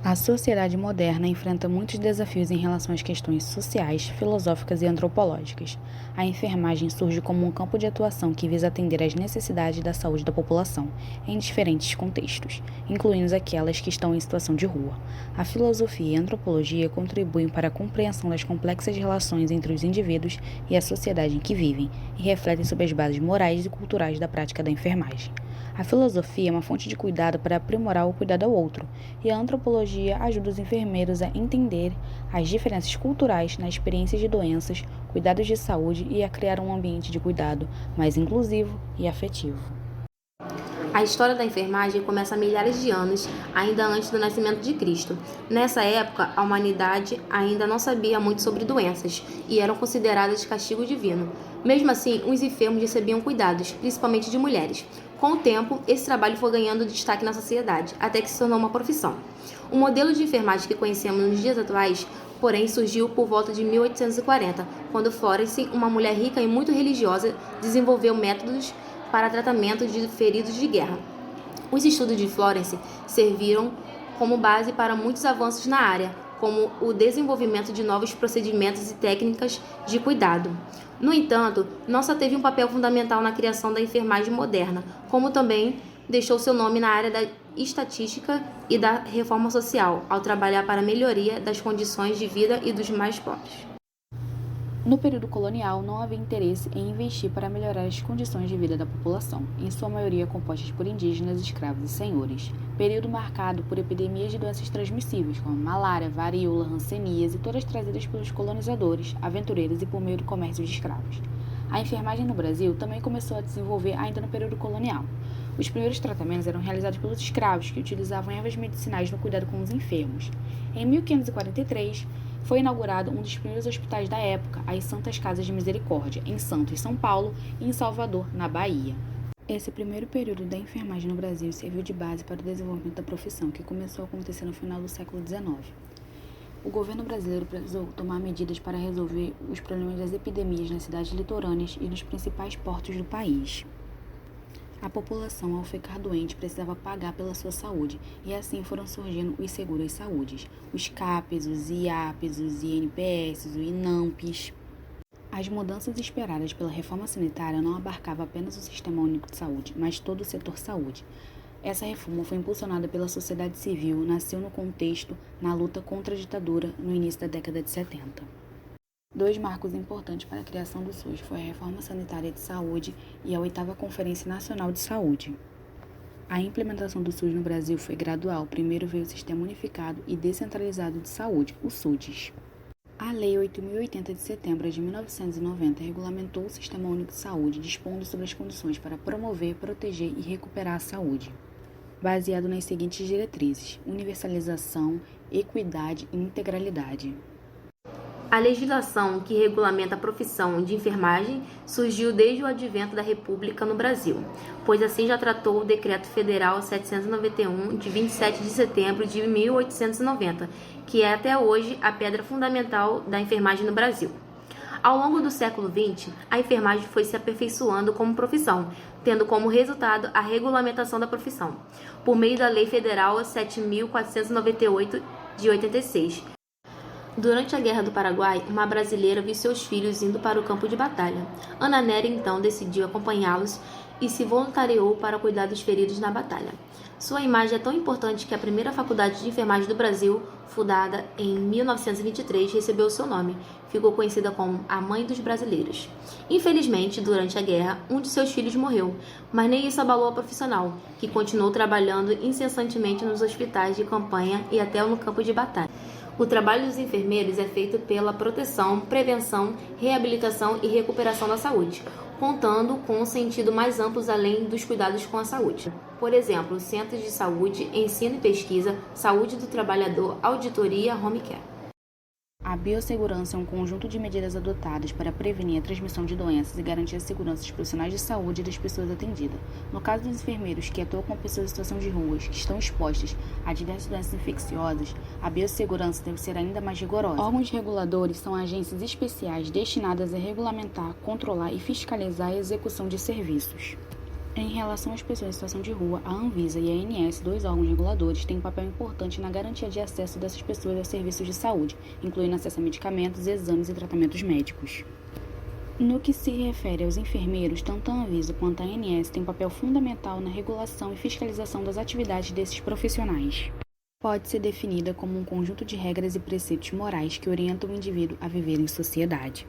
A sociedade moderna enfrenta muitos desafios em relação às questões sociais, filosóficas e antropológicas. A enfermagem surge como um campo de atuação que visa atender às necessidades da saúde da população, em diferentes contextos, incluindo aquelas que estão em situação de rua. A filosofia e a antropologia contribuem para a compreensão das complexas relações entre os indivíduos e a sociedade em que vivem, e refletem sobre as bases morais e culturais da prática da enfermagem. A filosofia é uma fonte de cuidado para aprimorar o cuidado ao outro, e a antropologia ajuda os enfermeiros a entender as diferenças culturais na experiência de doenças, cuidados de saúde e a criar um ambiente de cuidado mais inclusivo e afetivo. A história da enfermagem começa há milhares de anos, ainda antes do nascimento de Cristo. Nessa época, a humanidade ainda não sabia muito sobre doenças e eram consideradas castigo divino. Mesmo assim, os enfermos recebiam cuidados, principalmente de mulheres. Com o tempo, esse trabalho foi ganhando destaque na sociedade, até que se tornou uma profissão. O modelo de enfermagem que conhecemos nos dias atuais, porém, surgiu por volta de 1840, quando Florence, uma mulher rica e muito religiosa, desenvolveu métodos para tratamento de feridos de guerra. Os estudos de Florence serviram como base para muitos avanços na área, como o desenvolvimento de novos procedimentos e técnicas de cuidado. No entanto, não só teve um papel fundamental na criação da enfermagem moderna, como também deixou seu nome na área da estatística e da reforma social, ao trabalhar para a melhoria das condições de vida e dos mais pobres. No período colonial, não havia interesse em investir para melhorar as condições de vida da população, em sua maioria compostas por indígenas, escravos e senhores. Período marcado por epidemias de doenças transmissíveis, como malária, varíola, hanseníase, todas trazidas pelos colonizadores, aventureiros e por meio do comércio de escravos. A enfermagem no Brasil também começou a desenvolver ainda no período colonial. Os primeiros tratamentos eram realizados pelos escravos, que utilizavam ervas medicinais no cuidado com os enfermos. Em 1543, foi inaugurado um dos primeiros hospitais da época, as Santas Casas de Misericórdia, em Santos, São Paulo, e em Salvador, na Bahia. Esse primeiro período da enfermagem no Brasil serviu de base para o desenvolvimento da profissão, que começou a acontecer no final do século XIX. O governo brasileiro precisou tomar medidas para resolver os problemas das epidemias nas cidades litorâneas e nos principais portos do país. A população, ao ficar doente, precisava pagar pela sua saúde, e assim foram surgindo os seguros-saúdes, os CAPs, os IAPs, os INPS, os INAMPs. As mudanças esperadas pela reforma sanitária não abarcavam apenas o Sistema Único de Saúde, mas todo o setor saúde. Essa reforma foi impulsionada pela sociedade civil, nasceu no contexto na luta contra a ditadura no início da década de 70. Dois marcos importantes para a criação do SUS foi a Reforma Sanitária de Saúde e a 8ª Conferência Nacional de Saúde. A implementação do SUS no Brasil foi gradual. Primeiro veio o Sistema Unificado e Descentralizado de Saúde, o SUDES. A Lei 8.080 de setembro de 1990 regulamentou o Sistema Único de Saúde, dispondo sobre as condições para promover, proteger e recuperar a saúde, baseado nas seguintes diretrizes: universalização, equidade e integralidade. A legislação que regulamenta a profissão de enfermagem surgiu desde o advento da República no Brasil, pois assim já tratou o Decreto Federal 791, de 27 de setembro de 1890, que é até hoje a pedra fundamental da enfermagem no Brasil. Ao longo do século XX, a enfermagem foi se aperfeiçoando como profissão, tendo como resultado a regulamentação da profissão, por meio da Lei Federal 7.498, de 86, Durante a Guerra do Paraguai, uma brasileira viu seus filhos indo para o campo de batalha. Ana Nery então decidiu acompanhá-los e se voluntariou para cuidar dos feridos na batalha. Sua imagem é tão importante que a primeira faculdade de enfermagem do Brasil, fundada em 1923, recebeu seu nome. Ficou conhecida como a Mãe dos Brasileiros. Infelizmente, durante a guerra, um de seus filhos morreu, mas nem isso abalou a profissional, que continuou trabalhando incessantemente nos hospitais de campanha e até no campo de batalha. O trabalho dos enfermeiros é feito pela proteção, prevenção, reabilitação e recuperação da saúde, contando com um sentido mais amplo além dos cuidados com a saúde. Por exemplo, centros de saúde, ensino e pesquisa, saúde do trabalhador, auditoria, home care. A biossegurança é um conjunto de medidas adotadas para prevenir a transmissão de doenças e garantir a segurança dos profissionais de saúde e das pessoas atendidas. No caso dos enfermeiros que atuam com pessoas em situação de ruas, que estão expostas a diversas doenças infecciosas, a biossegurança deve ser ainda mais rigorosa. Órgãos reguladores são agências especiais destinadas a regulamentar, controlar e fiscalizar a execução de serviços. Em relação às pessoas em situação de rua, a Anvisa e a ANS, dois órgãos reguladores, têm um papel importante na garantia de acesso dessas pessoas aos serviços de saúde, incluindo acesso a medicamentos, exames e tratamentos médicos. No que se refere aos enfermeiros, tanto a Anvisa quanto a ANS têm um papel fundamental na regulação e fiscalização das atividades desses profissionais. Pode ser definida como um conjunto de regras e preceitos morais que orientam o indivíduo a viver em sociedade.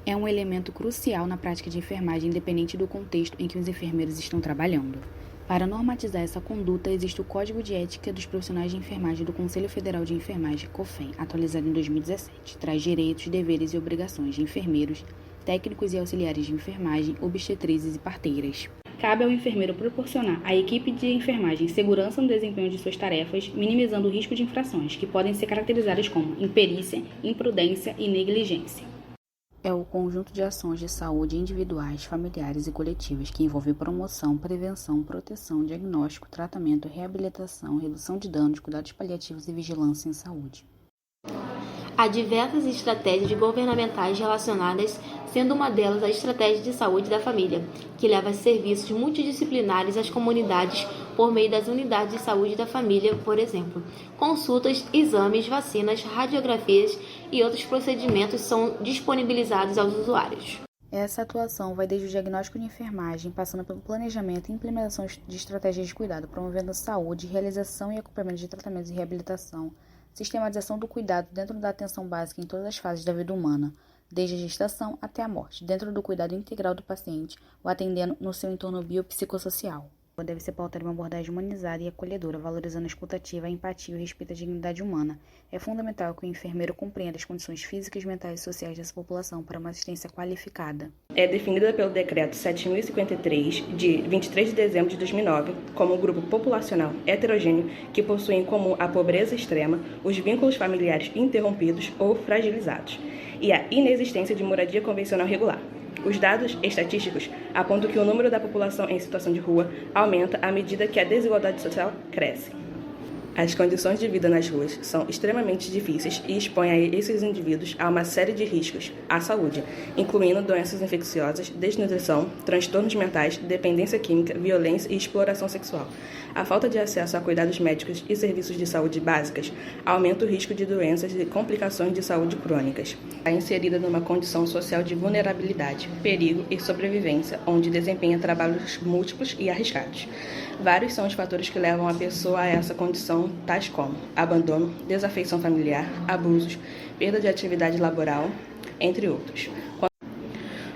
É um elemento crucial na prática de enfermagem, independente do contexto em que os enfermeiros estão trabalhando. Para normatizar essa conduta, existe o Código de Ética dos Profissionais de Enfermagem do Conselho Federal de Enfermagem, COFEN, atualizado em 2017. Traz direitos, deveres e obrigações de enfermeiros, técnicos e auxiliares de enfermagem, obstetrizes e parteiras. Cabe ao enfermeiro proporcionar à equipe de enfermagem segurança no desempenho de suas tarefas, minimizando o risco de infrações, que podem ser caracterizadas como imperícia, imprudência e negligência. É o conjunto de ações de saúde individuais, familiares e coletivas que envolve promoção, prevenção, proteção, diagnóstico, tratamento, reabilitação, redução de danos, cuidados paliativos e vigilância em saúde. Há diversas estratégias governamentais relacionadas, sendo uma delas a Estratégia de Saúde da Família, que leva serviços multidisciplinares às comunidades por meio das unidades de saúde da família, por exemplo. Consultas, exames, vacinas, radiografias e outros procedimentos são disponibilizados aos usuários. Essa atuação vai desde o diagnóstico de enfermagem, passando pelo planejamento e implementação de estratégias de cuidado, promovendo a saúde, realização e acompanhamento de tratamentos e reabilitação, sistematização do cuidado dentro da atenção básica em todas as fases da vida humana, desde a gestação até a morte, dentro do cuidado integral do paciente, o atendendo no seu entorno biopsicossocial. Deve ser pautada uma abordagem humanizada e acolhedora, valorizando a escuta ativa, a empatia e o respeito à dignidade humana. É fundamental que o enfermeiro compreenda as condições físicas, mentais e sociais dessa população para uma assistência qualificada. É definida pelo Decreto 7.053, de 23 de dezembro de 2009, como um grupo populacional heterogêneo que possui em comum a pobreza extrema, os vínculos familiares interrompidos ou fragilizados e a inexistência de moradia convencional regular. Os dados estatísticos apontam que o número da população em situação de rua aumenta à medida que a desigualdade social cresce. As condições de vida nas ruas são extremamente difíceis e expõem a esses indivíduos a uma série de riscos à saúde, incluindo doenças infecciosas, desnutrição, transtornos mentais, dependência química, violência e exploração sexual. A falta de acesso a cuidados médicos e serviços de saúde básicas aumenta o risco de doenças e complicações de saúde crônicas. Está inserida numa condição social de vulnerabilidade, perigo e sobrevivência, onde desempenha trabalhos múltiplos e arriscados. Vários são os fatores que levam a pessoa a essa condição, tais como abandono, desafeição familiar, abusos, perda de atividade laboral, entre outros.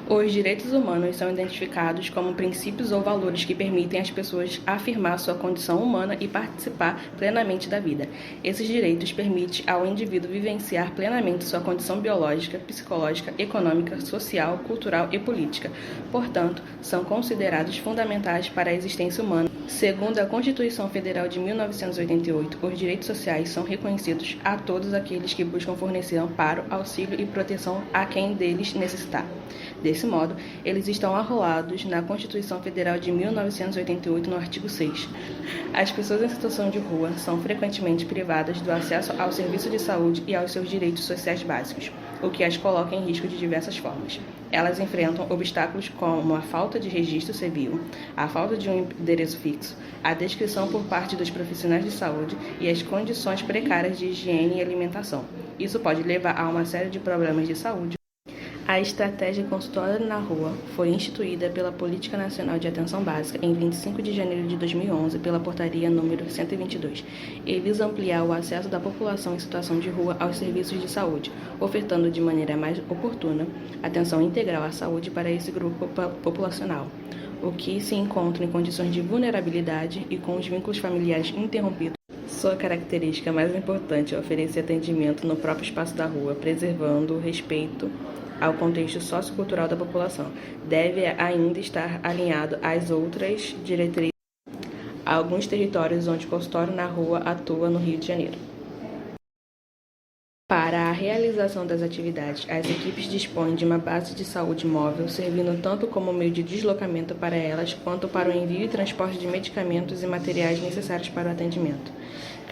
Os direitos humanos são identificados como princípios ou valores que permitem às pessoas afirmar sua condição humana e participar plenamente da vida. Esses direitos permitem ao indivíduo vivenciar plenamente sua condição biológica, psicológica, econômica, social, cultural e política. Portanto, são considerados fundamentais para a existência humana. Segundo a Constituição Federal de 1988, os direitos sociais são reconhecidos a todos aqueles que buscam fornecer amparo, auxílio e proteção a quem deles necessitar. Desse modo, eles estão arrolados na Constituição Federal de 1988, no artigo 6. As pessoas em situação de rua são frequentemente privadas do acesso ao serviço de saúde e aos seus direitos sociais básicos, o que as coloca em risco de diversas formas. Elas enfrentam obstáculos como a falta de registro civil, a falta de um endereço fixo, a descrição por parte dos profissionais de saúde e as condições precárias de higiene e alimentação. Isso pode levar a uma série de problemas de saúde. A estratégia Consultório na Rua foi instituída pela Política Nacional de Atenção Básica em 25 de janeiro de 2011 pela Portaria número 122 e visa ampliar o acesso da população em situação de rua aos serviços de saúde, ofertando de maneira mais oportuna atenção integral à saúde para esse grupo populacional, o que se encontra em condições de vulnerabilidade e com os vínculos familiares interrompidos. Sua característica mais importante é oferecer atendimento no próprio espaço da rua, preservando o respeito ao contexto sociocultural da população. Deve ainda estar alinhado às outras diretrizes a alguns territórios onde o consultório na rua atua no Rio de Janeiro. Para a realização das atividades, as equipes dispõem de uma base de saúde móvel, servindo tanto como meio de deslocamento para elas, quanto para o envio e transporte de medicamentos e materiais necessários para o atendimento.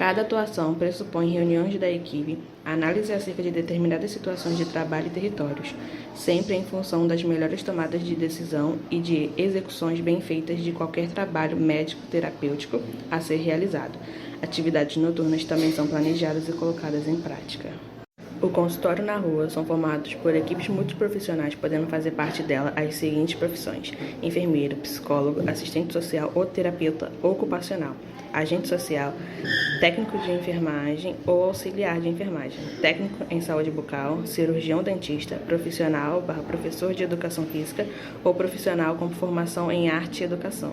Cada atuação pressupõe reuniões da equipe, análise acerca de determinadas situações de trabalho e territórios, sempre em função das melhores tomadas de decisão e de execuções bem feitas de qualquer trabalho médico-terapêutico a ser realizado. Atividades noturnas também são planejadas e colocadas em prática. O consultório na rua são formados por equipes multiprofissionais, podendo fazer parte dela as seguintes profissões: enfermeiro, psicólogo, assistente social ou terapeuta ocupacional, agente social, técnico de enfermagem ou auxiliar de enfermagem, técnico em saúde bucal, cirurgião dentista, profissional/professor de educação física ou profissional com formação em arte e educação.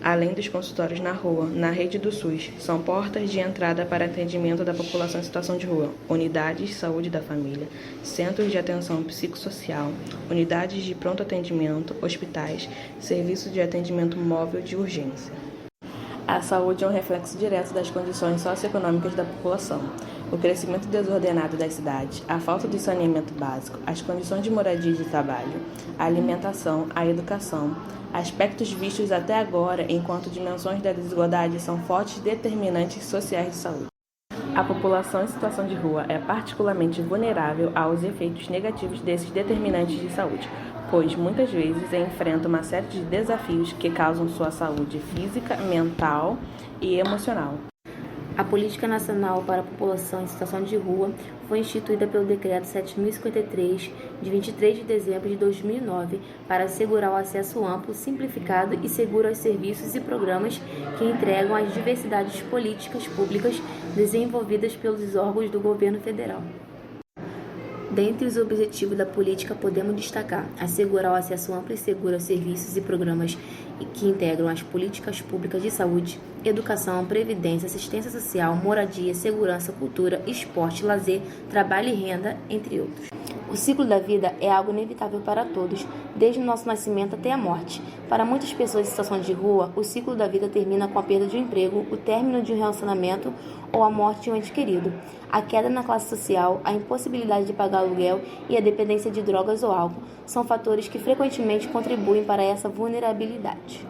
Além dos consultórios na rua, na rede do SUS, são portas de entrada para atendimento da população em situação de rua, unidades de saúde da família, centros de atenção psicossocial, unidades de pronto atendimento, hospitais, serviços de atendimento móvel de urgência. A saúde é um reflexo direto das condições socioeconômicas da população. O crescimento desordenado das cidades, a falta de saneamento básico, as condições de moradia e de trabalho, a alimentação, a educação, aspectos vistos até agora enquanto dimensões da desigualdade são fortes determinantes sociais de saúde. A população em situação de rua é particularmente vulnerável aos efeitos negativos desses determinantes de saúde, pois muitas vezes enfrenta uma série de desafios que causam sua saúde física, mental e emocional. A Política Nacional para a População em Situação de Rua foi instituída pelo Decreto 7.053, de 23 de dezembro de 2009, para assegurar o acesso amplo, simplificado e seguro aos serviços e programas que entregam as diversidades políticas públicas desenvolvidas pelos órgãos do governo federal. Dentre os objetivos da política, podemos destacar assegurar o acesso amplo e seguro aos serviços e programas que integram as políticas públicas de saúde, educação, previdência, assistência social, moradia, segurança, cultura, esporte, lazer, trabalho e renda, entre outros. O ciclo da vida é algo inevitável para todos, desde o nosso nascimento até a morte. Para muitas pessoas em situação de rua, o ciclo da vida termina com a perda de um emprego, o término de um relacionamento ou a morte de um ente querido. A queda na classe social, a impossibilidade de pagar aluguel e a dependência de drogas ou álcool são fatores que frequentemente contribuem para essa vulnerabilidade.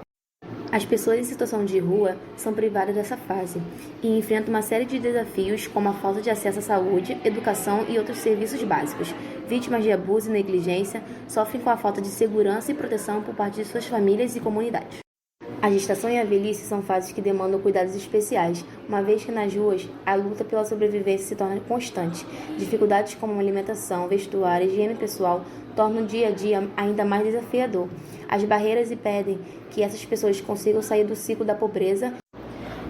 As pessoas em situação de rua são privadas dessa fase e enfrentam uma série de desafios como a falta de acesso à saúde, educação e outros serviços básicos. Vítimas de abuso e negligência sofrem com a falta de segurança e proteção por parte de suas famílias e comunidades. A gestação e a velhice são fases que demandam cuidados especiais, uma vez que nas ruas a luta pela sobrevivência se torna constante. Dificuldades como alimentação, vestuário e higiene pessoal tornam o dia a dia ainda mais desafiador. As barreiras impedem que essas pessoas consigam sair do ciclo da pobreza.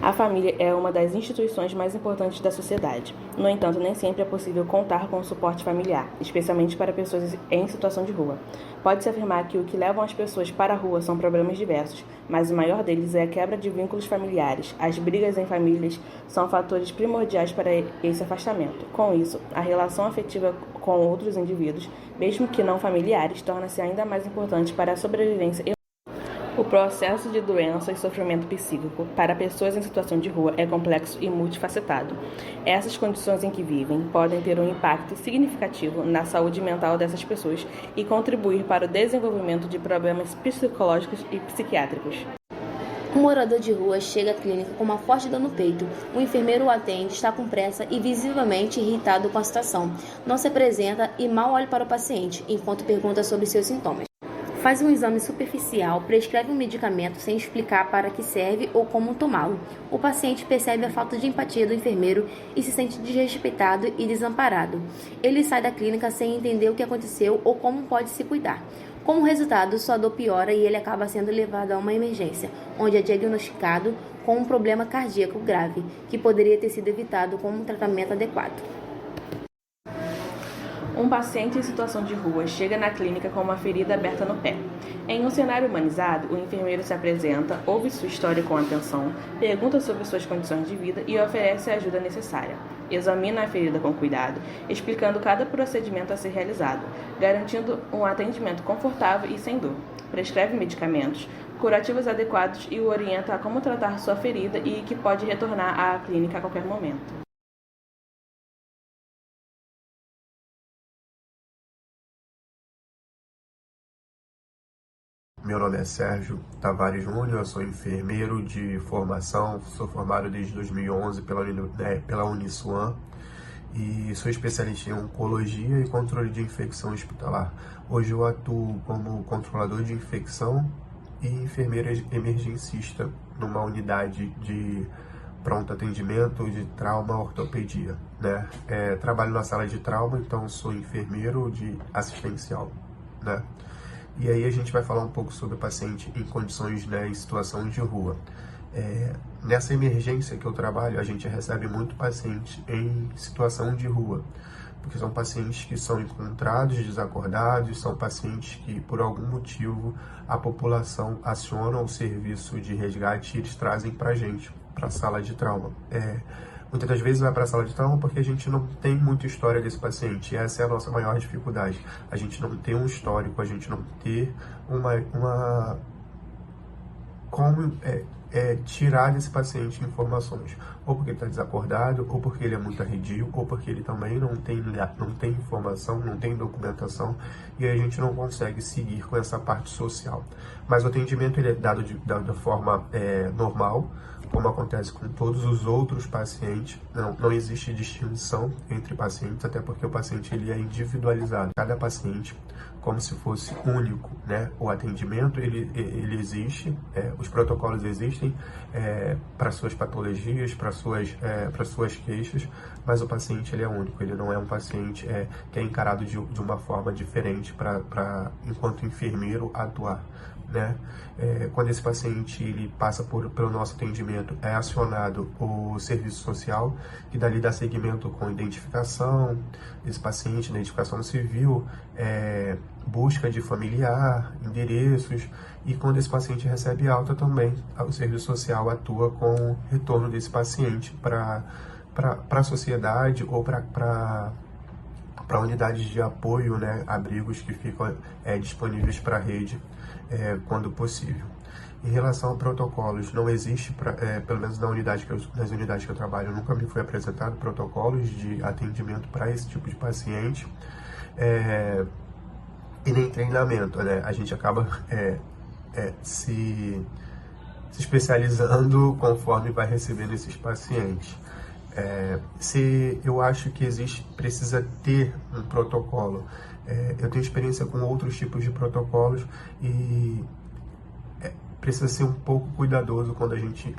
A família é uma das instituições mais importantes da sociedade. No entanto, nem sempre é possível contar com o suporte familiar, especialmente para pessoas em situação de rua. Pode-se afirmar que o que leva as pessoas para a rua são problemas diversos, mas o maior deles é a quebra de vínculos familiares. As brigas em famílias são fatores primordiais para esse afastamento. Com isso, a relação afetiva com outros indivíduos, mesmo que não familiares, torna-se ainda mais importante para a sobrevivência. O processo de doença e sofrimento psíquico para pessoas em situação de rua é complexo e multifacetado. Essas condições em que vivem podem ter um impacto significativo na saúde mental dessas pessoas e contribuir para o desenvolvimento de problemas psicológicos e psiquiátricos. Um morador de rua chega à clínica com uma forte dor no peito. O enfermeiro o atende, está com pressa e visivelmente irritado com a situação. Não se apresenta e mal olha para o paciente, enquanto pergunta sobre seus sintomas. Faz um exame superficial, prescreve um medicamento sem explicar para que serve ou como tomá-lo. O paciente percebe a falta de empatia do enfermeiro e se sente desrespeitado e desamparado. Ele sai da clínica sem entender o que aconteceu ou como pode se cuidar. Como resultado, sua dor piora e ele acaba sendo levado a uma emergência, onde é diagnosticado com um problema cardíaco grave, que poderia ter sido evitado com um tratamento adequado. Um paciente em situação de rua chega na clínica com uma ferida aberta no pé. Em um cenário humanizado, o enfermeiro se apresenta, ouve sua história com atenção, pergunta sobre suas condições de vida e oferece a ajuda necessária. Examina a ferida com cuidado, explicando cada procedimento a ser realizado, garantindo um atendimento confortável e sem dor. Prescreve medicamentos, curativos adequados e o orienta a como tratar sua ferida e que pode retornar à clínica a qualquer momento. Meu nome é Sérgio Tavares Júnior, eu sou enfermeiro de formação, sou formado desde 2011 pela Uniswan e sou especialista em oncologia e controle de infecção hospitalar. Hoje eu atuo como controlador de infecção e enfermeira emergencista numa unidade de pronto atendimento de trauma ortopedia, né? Trabalho na sala de trauma, então sou enfermeiro de assistencial, né? E aí a gente vai falar um pouco sobre o paciente em condições, né, em situação de rua. Nessa emergência que eu trabalho, a gente recebe muito paciente em situação de rua, porque são pacientes que são encontrados desacordados, são pacientes que, por algum motivo, a população aciona o serviço de resgate e eles trazem para a gente, para a sala de trauma. Muitas das vezes vai para a sala de trauma porque a gente não tem muita história desse paciente, e essa é a nossa maior dificuldade. A gente não ter um histórico, a gente não ter como tirar desse paciente informações, ou porque ele está desacordado, ou porque ele é muito arredio, ou porque ele também não tem informação, não tem documentação, e aí a gente não consegue seguir com essa parte social. Mas o atendimento ele é dado da forma normal, como acontece com todos os outros pacientes. Não existe distinção entre pacientes, até porque o paciente ele é individualizado. Cada paciente, como se fosse único, né? O atendimento ele existe, os protocolos existem para suas patologias, para suas queixas, mas o paciente ele é único. Ele não é um paciente que é encarado de uma forma diferente para enquanto enfermeiro atuar, né? Quando esse paciente ele passa pelo nosso atendimento, é acionado o serviço social, que dali dá seguimento com identificação desse paciente, identificação civil, busca de familiar, endereços, e quando esse paciente recebe alta também, o serviço social atua com o retorno desse paciente para a sociedade ou para unidades de apoio, né, abrigos que ficam disponíveis para a rede quando possível. Em relação a protocolos, não existe, pelo menos nas unidades que eu trabalho, nunca me foi apresentado protocolos de atendimento para esse tipo de paciente, e nem treinamento, né? A gente acaba se especializando conforme vai recebendo esses pacientes. Eu acho que precisa ter um protocolo. Eu tenho experiência com outros tipos de protocolos e precisa ser um pouco cuidadoso quando a gente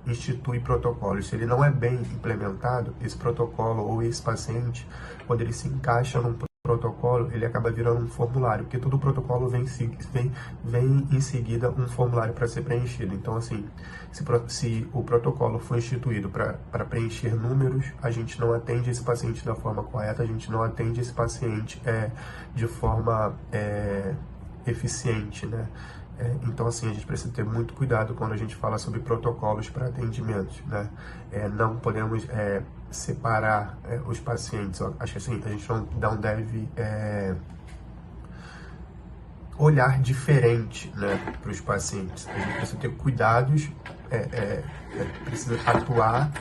institui protocolos. Se ele não é bem implementado, esse protocolo ou esse paciente, quando ele se encaixa num protocolo, ele acaba virando um formulário, porque todo protocolo vem em seguida um formulário para ser preenchido. Então, assim, se o protocolo foi instituído para preencher números, a gente não atende esse paciente da forma correta, a gente não atende esse paciente de forma eficiente, né? Então, assim, a gente precisa ter muito cuidado quando a gente fala sobre protocolos para atendimentos, né? Não podemos separar os pacientes. Eu acho que assim, a gente não deve olhar diferente, né, para os pacientes. A gente precisa ter cuidados, precisa atuar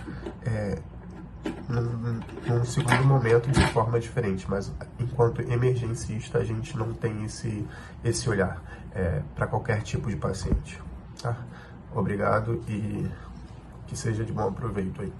num segundo momento de forma diferente, mas enquanto emergencista a gente não tem esse olhar para qualquer tipo de paciente, tá? Obrigado e que seja de bom proveito aí.